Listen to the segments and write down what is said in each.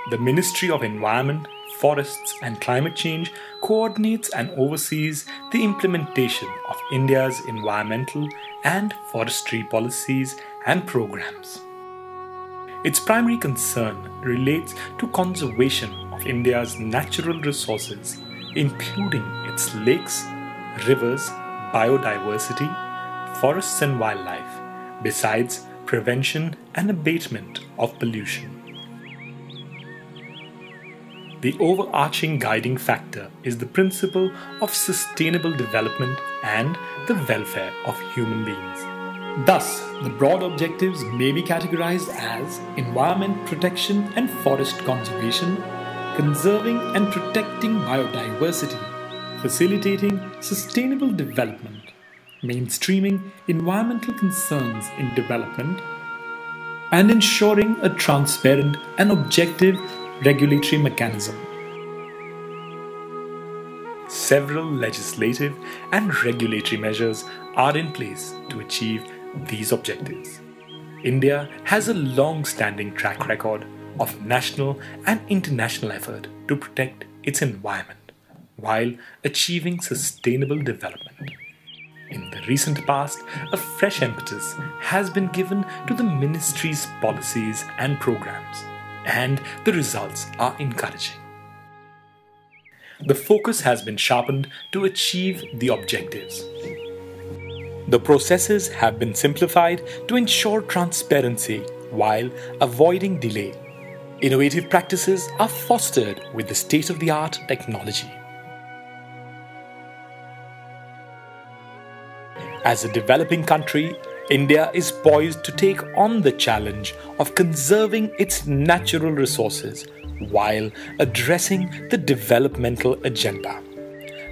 The Ministry of Environment, Forests and Climate Change coordinates and oversees the implementation of India's environmental and forestry policies and programs. Its primary concern relates to conservation of India's natural resources, including its lakes, rivers, biodiversity, forests and wildlife, besides prevention and abatement of pollution. The overarching guiding factor is the principle of sustainable development and the welfare of human beings. Thus, the broad objectives may be categorized as environment protection and forest conservation, conserving and protecting biodiversity, facilitating sustainable development, mainstreaming environmental concerns in development, and ensuring a transparent and objective regulatory mechanism. Several legislative and regulatory measures are in place to achieve these objectives. India has a long-standing track record of national and international effort to protect its environment while achieving sustainable development. In the recent past, a fresh impetus has been given to the ministry's policies and programs, and the results are encouraging. The focus has been sharpened to achieve the objectives. The processes have been simplified to ensure transparency while avoiding delay. Innovative practices are fostered with the state-of-the-art technology. As a developing country, India is poised to take on the challenge of conserving its natural resources while addressing the developmental agenda.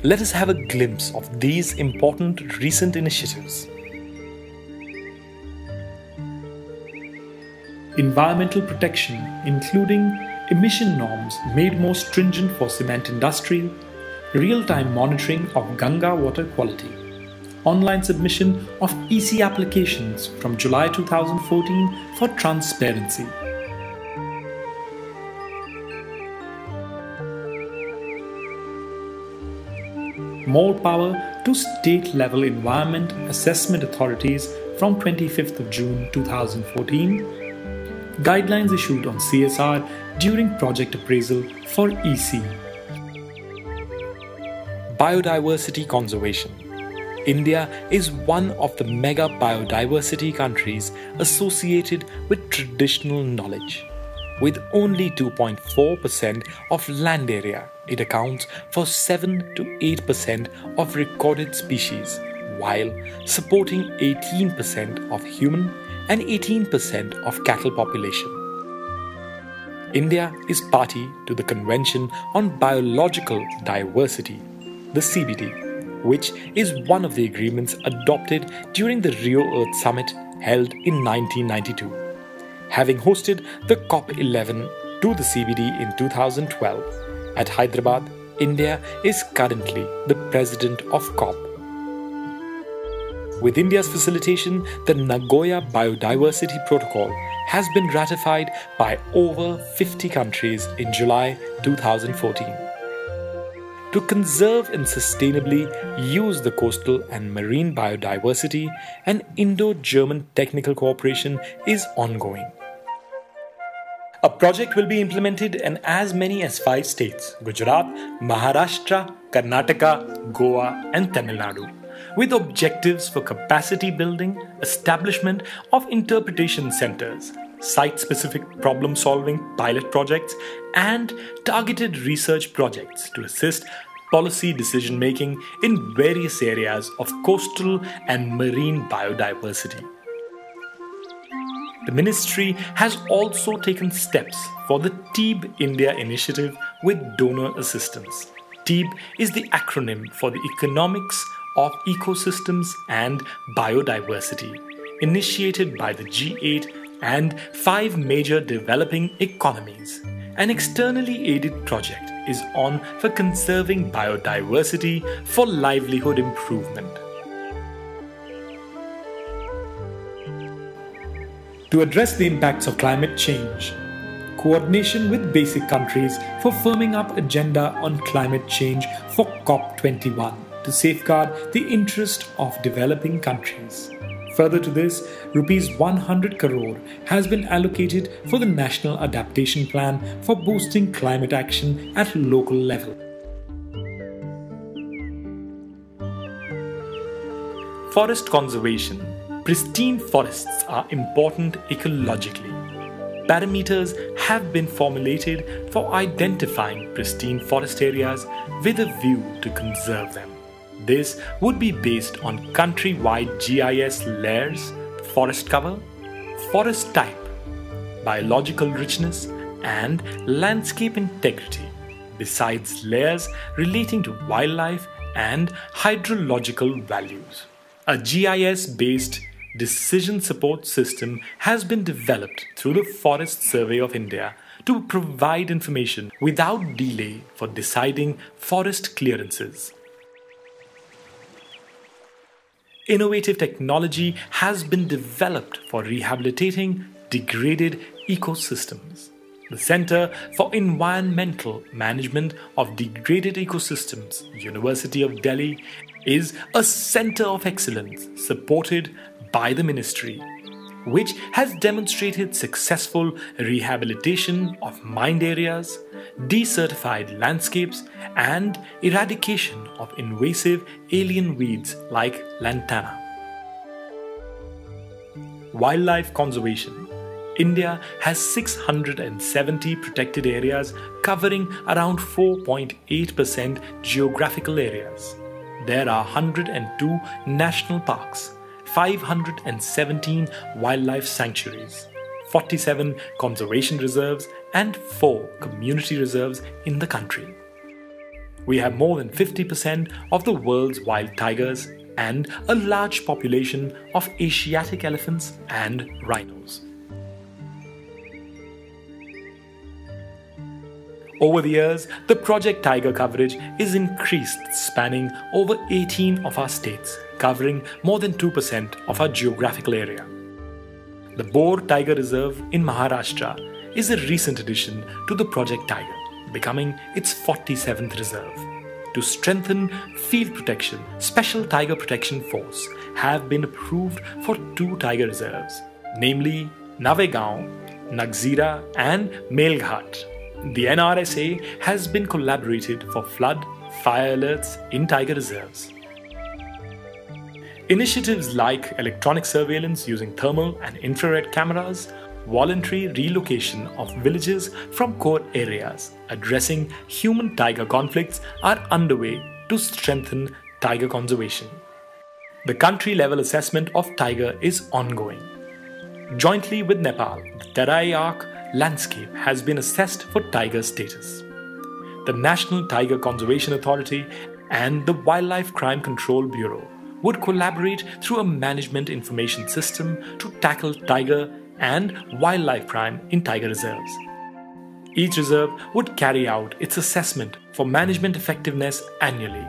Let us have a glimpse of these important recent initiatives. Environmental protection, including emission norms made more stringent for cement industry, real-time monitoring of Ganga water quality, online submission of EC applications from July 2014 for transparency. More power to state-level environment assessment authorities from 25th of June 2014. Guidelines issued on CSR during project appraisal for EC. Biodiversity conservation. India is one of the mega biodiversity countries associated with traditional knowledge. With only 2.4% of land area, it accounts for 7 to 8% of recorded species, while supporting 18% of human and 18% of cattle population. India is party to the Convention on Biological Diversity, the CBD, which is one of the agreements adopted during the Rio Earth Summit held in 1992. Having hosted the COP11 to the CBD in 2012, at Hyderabad, India is currently the president of COP. With India's facilitation, the Nagoya Biodiversity Protocol has been ratified by over 50 countries in July 2014. To conserve and sustainably use the coastal and marine biodiversity, an Indo-German technical cooperation is ongoing. A project will be implemented in as many as 5 states: Gujarat, Maharashtra, Karnataka, Goa and Tamil Nadu, with objectives for capacity building, establishment of interpretation centers, site-specific problem-solving pilot projects, and targeted research projects to assist policy decision-making in various areas of coastal and marine biodiversity. The ministry has also taken steps for the TEEB India initiative with donor assistance. TEEB is the acronym for the Economics of Ecosystems and Biodiversity, initiated by the G8 and 5 major developing economies. An externally aided project is on for conserving biodiversity for livelihood improvement. To address the impacts of climate change, coordination with basic countries for firming up agenda on climate change for COP21 to safeguard the interest of developing countries. Further to this, Rs 100 crore has been allocated for the National Adaptation Plan for boosting climate action at local level. Forest conservation. Pristine forests are important ecologically. Parameters have been formulated for identifying pristine forest areas with a view to conserve them. This would be based on country-wide GIS layers, forest cover, forest type, biological richness, and landscape integrity, besides layers relating to wildlife and hydrological values. A GIS-based decision support system has been developed through the Forest Survey of India to provide information without delay for deciding forest clearances. Innovative technology has been developed for rehabilitating degraded ecosystems. The Center for Environmental Management of Degraded Ecosystems, University of Delhi, is a center of excellence supported by the ministry, which has demonstrated successful rehabilitation of mined areas, desertified landscapes, and eradication of invasive alien weeds like lantana. Wildlife conservation. India has 670 protected areas covering around 4.8% geographical areas. There are 102 national parks, 517 wildlife sanctuaries, 47 conservation reserves, and 4 community reserves in the country. We have more than 50% of the world's wild tigers and a large population of Asiatic elephants and rhinos. Over the years, the Project Tiger coverage is increased, spanning over 18 of our states, covering more than 2% of our geographical area. The Bor Tiger Reserve in Maharashtra is a recent addition to the Project Tiger, becoming its 47th reserve. To strengthen field protection, Special Tiger Protection Force have been approved for 2 tiger reserves, namely Navegaon, Nagzira, and Melghat. The NRSA has been collaborated for flood, fire alerts in tiger reserves. Initiatives like electronic surveillance using thermal and infrared cameras, voluntary relocation of villages from core areas, addressing human-tiger conflicts are underway to strengthen tiger conservation. The country-level assessment of tiger is ongoing. Jointly with Nepal, the Terai Arc landscape has been assessed for tiger status. The National Tiger Conservation Authority and the Wildlife Crime Control Bureau would collaborate through a management information system to tackle tiger and wildlife crime in tiger reserves. Each reserve would carry out its assessment for management effectiveness annually.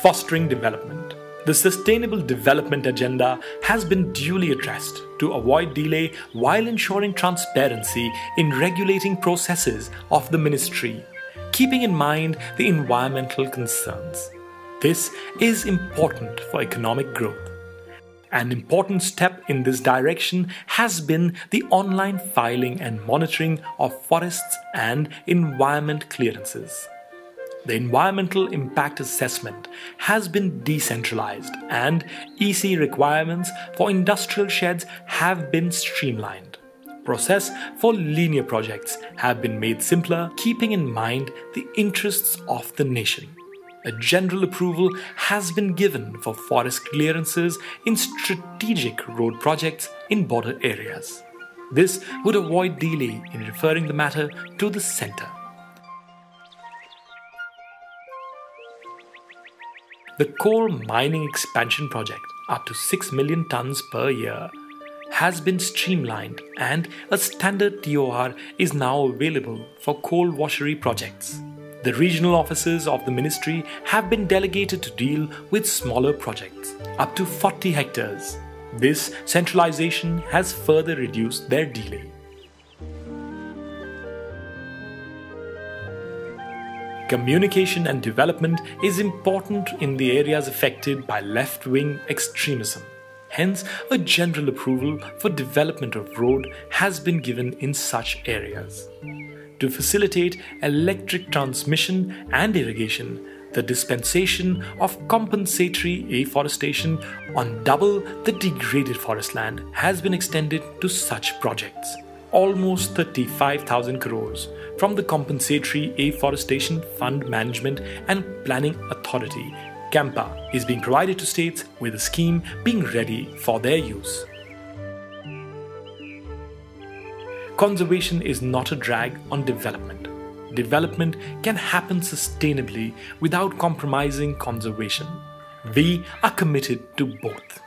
Fostering development. The Sustainable Development Agenda has been duly addressed to avoid delay while ensuring transparency in regulating processes of the ministry, keeping in mind the environmental concerns. This is important for economic growth. An important step in this direction has been the online filing and monitoring of forests and environment clearances. The environmental impact assessment has been decentralized and EC requirements for industrial sheds have been streamlined. Process for linear projects have been made simpler, keeping in mind the interests of the nation. A general approval has been given for forest clearances in strategic road projects in border areas. This would avoid delay in referring the matter to the centre. The coal mining expansion project, up to 6 million tons per year, has been streamlined and a standard TOR is now available for coal washery projects. The regional offices of the ministry have been delegated to deal with smaller projects, up to 40 hectares. This centralization has further reduced their delay. Communication and development is important in the areas affected by left-wing extremism. Hence, a general approval for development of road has been given in such areas. To facilitate electric transmission and irrigation, the dispensation of compensatory afforestation on double the degraded forest land has been extended to such projects. Almost 35,000 crores from the Compensatory Afforestation Fund Management and Planning Authority (CAMPA) is being provided to states, with the scheme being ready for their use. Conservation is not a drag on development. Development can happen sustainably without compromising conservation. We are committed to both.